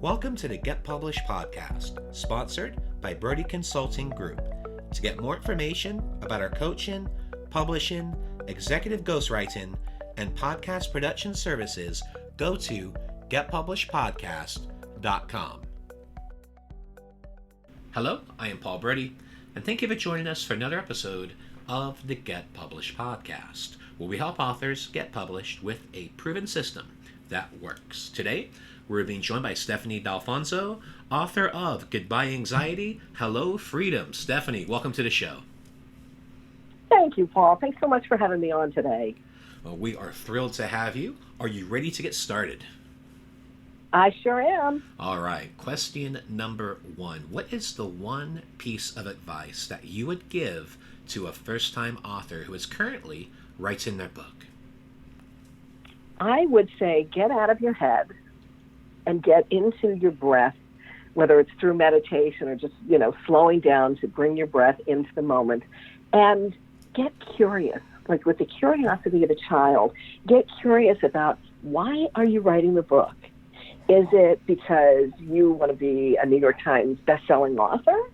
Welcome to the Get Published podcast, sponsored by Brodie Consulting Group. To get more information about our coaching, publishing, executive ghostwriting, and podcast production services, go to getpublishedpodcast.com. Hello, I am Paul Brodie, and thank you for joining us for another episode of the Get Published podcast, where we help authors get published with a proven system that works. Today, we're being joined by Stephanie Dalfonzo, author of Goodbye Anxiety, Hello Freedom. Stephanie, welcome to the show. Thank you, Paul. Thanks so much for having me on today. Well, we are thrilled to have you. Are you ready to get started? I sure am. All right. Question number one. What is the one piece of advice that you would give to a first-time author who is currently writing their book? I would say get out of your head and get into your breath, whether it's through meditation or just, slowing down to bring your breath into the moment, and get curious, like with the curiosity of a child. Get curious about, why are you writing the book? Is it because you want to be a New York Times bestselling author?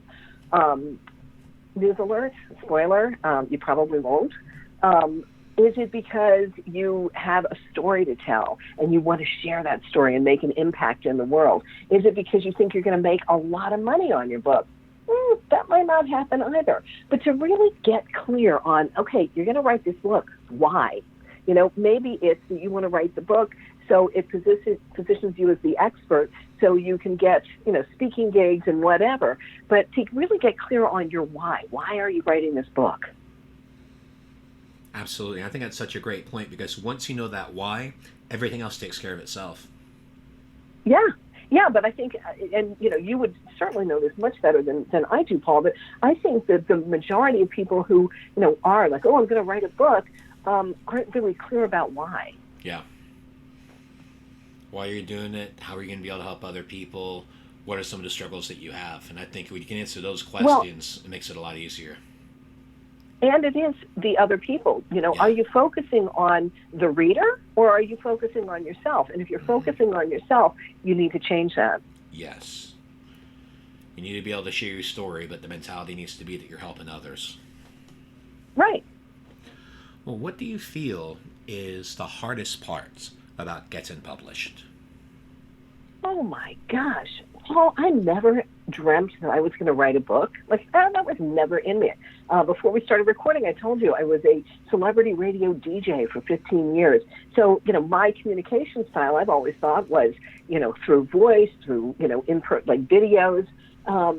News alert, spoiler, you probably won't. Is it because you have a story to tell and you want to share that story and make an impact in the world? Is it because you think you're going to make a lot of money on your book? That might not happen either. But to really get clear on, okay, you're going to write this book. Why? Maybe it's that you want to write the book so it positions you as the expert so you can get, speaking gigs and whatever. But to really get clear on your why. Why are you writing this book? Absolutely. I think that's such a great point, because once you know that why, everything else takes care of itself. Yeah, but I think, and you would certainly know this much better than I do, Paul, but I think that the majority of people who, are like, oh, I'm going to write a book, aren't really clear about why. Yeah. Why are you doing it? How are you going to be able to help other people? What are some of the struggles that you have? And I think when you can answer those questions, it makes it a lot easier. And it is the other people. Are you focusing on the reader, or are you focusing on yourself? And if you're focusing on yourself, you need to change that. Yes. You need to be able to share your story, but the mentality needs to be that you're helping others. Right. Well, what do you feel is the hardest part about getting published? Oh my gosh. Paul, I never dreamt that I was going to write a book. That was never in me. Before we started recording, I told you I was a celebrity radio DJ for 15 years. So, my communication style, I've always thought, was, through voice, through, input, like videos. I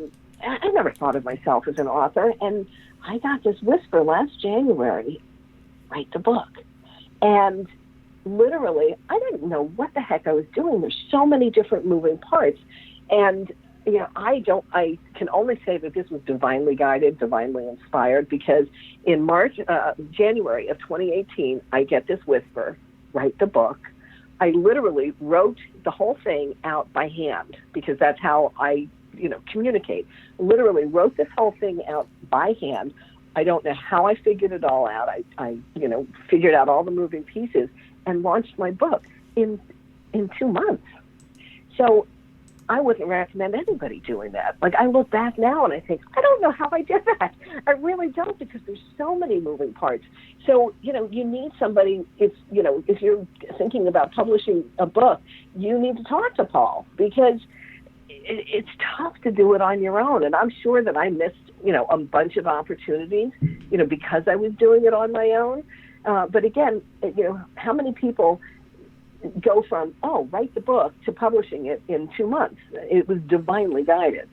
never thought of myself as an author. And I got this whisper last January, write the book. And literally, I didn't know what the heck I was doing. There's so many different moving parts. And, I can only say that this was divinely guided, divinely inspired, because in January of 2018, I get this whisper, write the book. I literally wrote the whole thing out by hand, because that's how I, communicate. Literally wrote this whole thing out by hand. I don't know how I figured it all out. I figured out all the moving pieces and launched my book in 2 months. So I wouldn't recommend anybody doing that. I look back now and I think, I don't know how I did that. I really don't, because there's so many moving parts. So, you need somebody, if you're thinking about publishing a book, you need to talk to Paul, because it's tough to do it on your own. And I'm sure that I missed, a bunch of opportunities, because I was doing it on my own. But again, how many people go from, write the book, to publishing it in 2 months? It was divinely guided.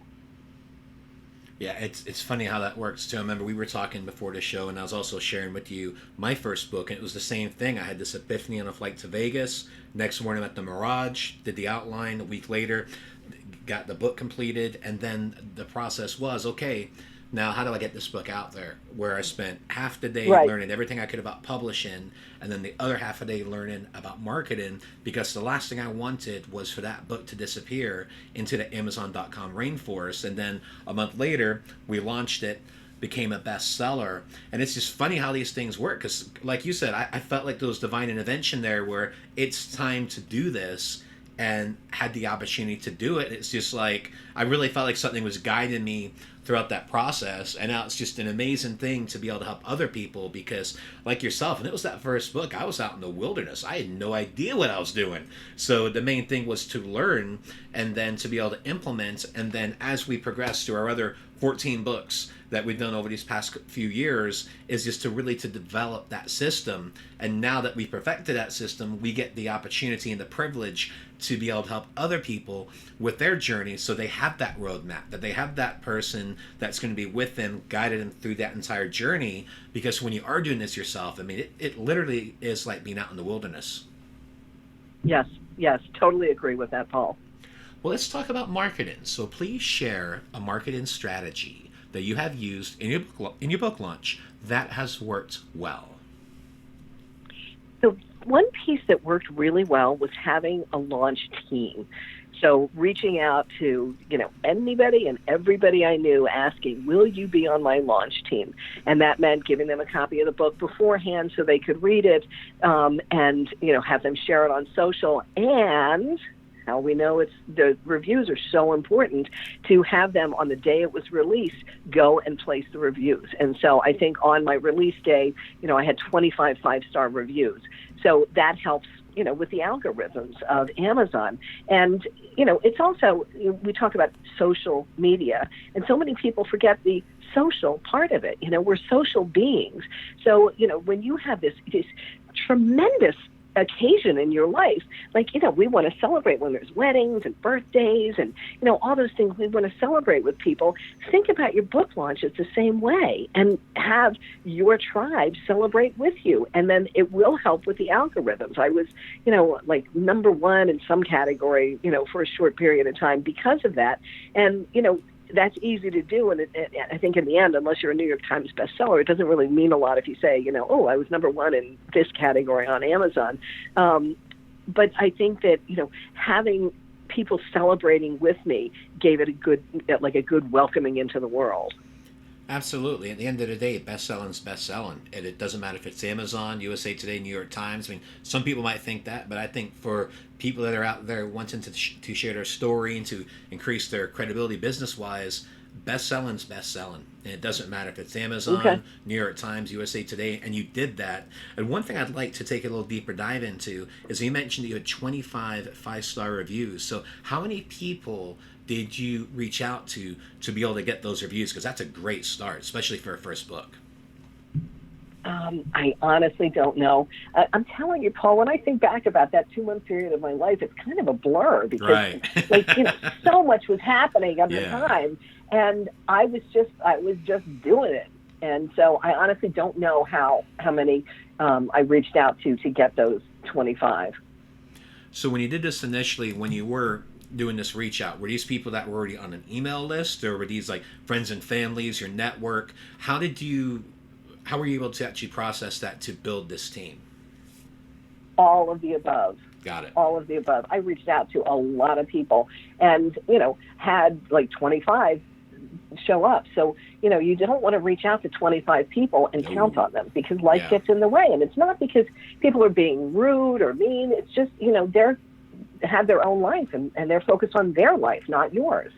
Yeah, it's funny how that works too. I remember we were talking before the show, and I was also sharing with you my first book, and it was the same thing. I had this epiphany on a flight to Vegas. Next morning at the Mirage, did the outline. A week later, got the book completed, and then the process was, okay, now how do I get this book out there? Where I spent half the day learning everything I could about publishing, and then the other half a day learning about marketing, because the last thing I wanted was for that book to disappear into the Amazon.com rainforest. And then a month later, we launched it, became a bestseller. And it's just funny how these things work, because like you said, I felt like there was divine intervention there, where it's time to do this. and had the opportunity to do it. It's just like I really felt like something was guiding me throughout that process, and now it's just an amazing thing to be able to help other people, because like yourself, and it was that first book, I was out in the wilderness, I had no idea what I was doing. So the main thing was to learn and then to be able to implement, and then as we progress to our other 14 books that we've done over these past few years, is just to really to develop that system. And now that we perfected that system, we get the opportunity and the privilege to be able to help other people with their journey, so they have that roadmap, that they have that person that's going to be with them, guided them through that entire journey. Because when you are doing this yourself, I mean, it literally is like being out in the wilderness. Yes, totally agree with that, Paul. Well, let's talk about marketing. So please share a marketing strategy that you have used in your book launch that has worked well. So one piece that worked really well was having a launch team. So reaching out to, anybody and everybody I knew, asking, will you be on my launch team? And that meant giving them a copy of the book beforehand so they could read it, and, have them share it on social. And how we know the reviews are so important, to have them on the day it was released go and place the reviews. And so I think on my release day, I had 25 5-star reviews. So that helps, with the algorithms of Amazon. And, it's also, we talk about social media, and so many people forget the social part of it. We're social beings. So, when you have this tremendous occasion in your life, like, we want to celebrate when there's weddings and birthdays and, all those things we want to celebrate with people. Think about your book launch as the same way, and have your tribe celebrate with you. And then it will help with the algorithms. I was, like number one in some category, for a short period of time because of that. And, that's easy to do, and I think in the end, unless you're a New York Times bestseller, it doesn't really mean a lot if you say, I was number one in this category on Amazon. But I think that, having people celebrating with me gave it a good welcoming into the world. Absolutely. At the end of the day, bestselling's bestselling. And it doesn't matter if it's Amazon, USA Today, New York Times. I mean, some people might think that, but I think for people that are out there wanting to share their story and to increase their credibility business-wise, bestselling's bestselling. And it doesn't matter if it's Amazon, Okay. New York Times, USA Today, and you did that. And one thing I'd like to take a little deeper dive into is you mentioned that you had 25 5-star reviews. So how many people did you reach out to be able to get those reviews? Because that's a great start, especially for a first book. I honestly don't know. I'm telling you, Paul, when I think back about that 2-month period of my life, it's kind of a blur, because Right. so much was happening at the Yeah. time, and I was just doing it. And so I honestly don't know how many I reached out to get those 25. So when you did this initially, when you were doing this reach out, were these people that were already on an email list, or were these like friends and families, your network? How were you able to actually process that to build this team? All of the above. Got it. All of the above. I reached out to a lot of people, and had like 25 show up. So you don't want to reach out to 25 people and count on them, because life gets in the way. And it's not because people are being rude or mean. It's just they're have their own life, and they're focused on their life, not yours.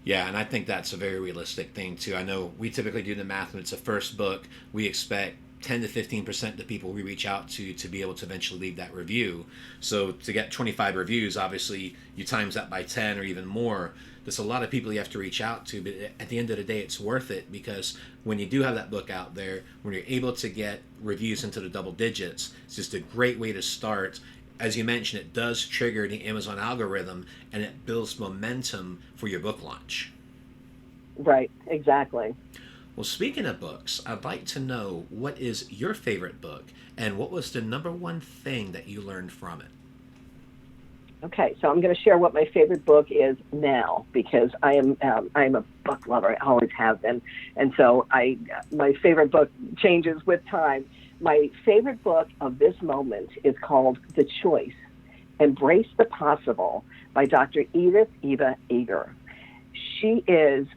Yeah, and I think that's a very realistic thing too. I know we typically do the math when it's a first book. We expect 10 to 15% of the people we reach out to be able to eventually leave that review. So to get 25 reviews, obviously you times that by 10 or even more. There's a lot of people you have to reach out to, but at the end of the day, it's worth it, because when you do have that book out there, when you're able to get reviews into the double digits, it's just a great way to start. As you mentioned, it does trigger the Amazon algorithm, and it builds momentum for your book launch. Right, exactly. Well, speaking of books, I'd like to know, what is your favorite book, and what was the number one thing that you learned from it? Okay, so I'm going to share what my favorite book is now, because I'm a book lover. I always have been, and so my favorite book changes with time. My favorite book of this moment is called The Choice: Embrace the Possible by Dr. Edith Eva Eger. She is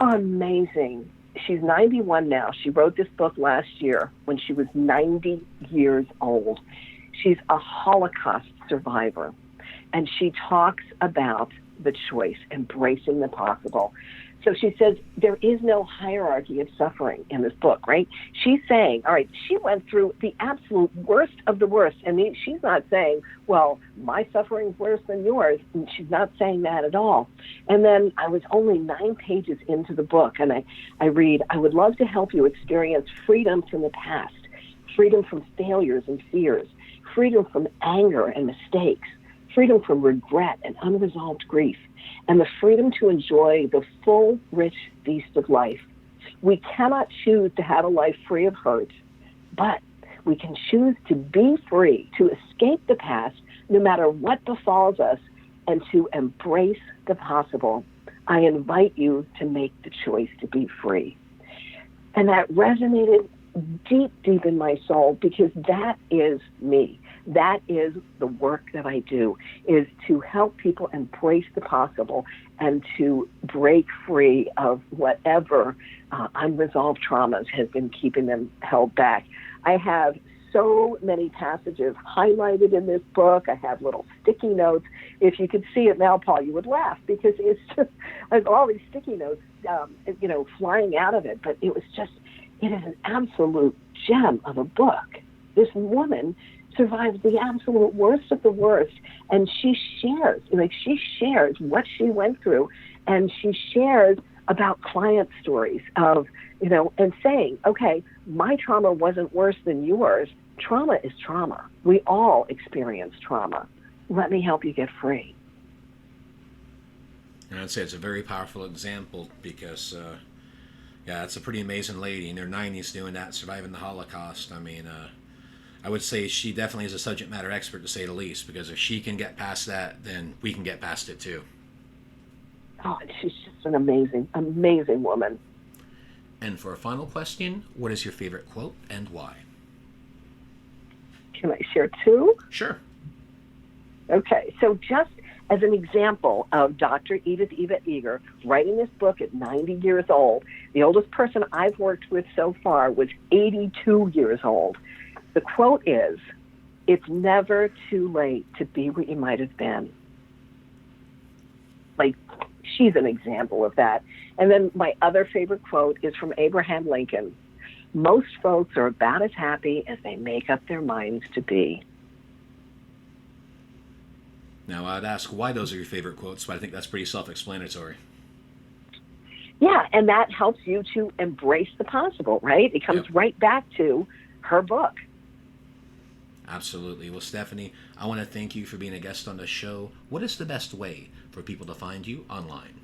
amazing. She's 91 now. She wrote this book last year when she was 90 years old. She's a Holocaust survivor. And she talks about the choice, embracing the possible. So she says there is no hierarchy of suffering in this book, right? She's saying, all right, she went through the absolute worst of the worst. And she's not saying, well, my suffering's worse than yours. And she's not saying that at all. And then I was only 9 pages into the book, and I read, I would love to help you experience freedom from the past, freedom from failures and fears, freedom from anger and mistakes, freedom from regret and unresolved grief, and the freedom to enjoy the full, rich feast of life. We cannot choose to have a life free of hurt, but we can choose to be free, to escape the past, no matter what befalls us, and to embrace the possible. I invite you to make the choice to be free. And that resonated deep, deep in my soul, because that is me. That is the work that I do, is to help people embrace the possible and to break free of whatever unresolved traumas has been keeping them held back. I have so many passages highlighted in this book. I have little sticky notes. If you could see it now, Paul, you would laugh, because it's just like all these sticky notes, flying out of it. But it is an absolute gem of a book. This woman survives the absolute worst of the worst, and she shares what she went through, and she shares about client stories of, and saying, okay, my trauma wasn't worse than yours. Trauma is trauma. We all experience trauma. Let me help you get free. And I'd say it's a very powerful example, because it's a pretty amazing lady in her 90s doing that, surviving the Holocaust. I mean, I would say she definitely is a subject matter expert, to say the least, because if she can get past that, then we can get past it too. Oh, she's just an amazing, amazing woman. And for a final question, what is your favorite quote and why? Can I share 2? Sure. Okay, so just as an example of Dr. Edith Eva Eger writing this book at 90 years old, the oldest person I've worked with so far was 82 years old. The quote is, "It's never too late to be what you might have been." Like, she's an example of that. And then my other favorite quote is from Abraham Lincoln. "Most folks are about as happy as they make up their minds to be." Now, I'd ask why those are your favorite quotes, but I think that's pretty self-explanatory. Yeah, and that helps you to embrace the possible, right? It comes right back to her book. Absolutely. Well, Stephanie, I want to thank you for being a guest on the show. What is the best way for people to find you online?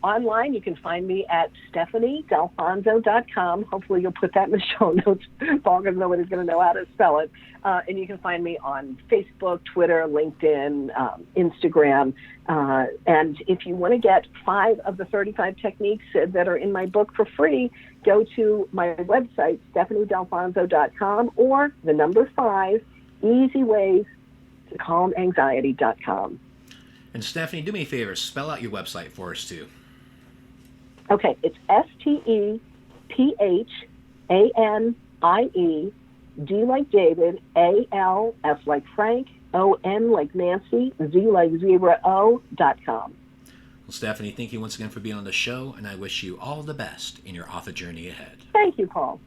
Online, you can find me at stephaniedalfonzo.com. Hopefully you'll put that in the show notes. Paul, because nobody's going to know how to spell it. And you can find me on Facebook, Twitter, LinkedIn, Instagram. And if you want to get 5 of the 35 techniques that are in my book for free, go to my website, stephaniedalfonzo.com, or the number 5, easyways-to-calm-anxiety.com. And Stephanie, do me a favor, spell out your website for us too. Okay, it's STEPHANIE, D like David, AL, F like Frank, ON like Nancy, Z like Zebra, O.com. Well, Stephanie, thank you once again for being on the show, and I wish you all the best in your author journey ahead. Thank you, Paul.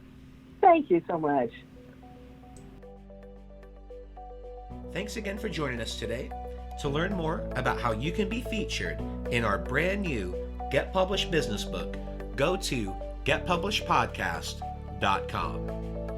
Thank you so much. Thanks again for joining us today. To learn more about how you can be featured in our brand new Get Published business book, go to getpublishedpodcast.com.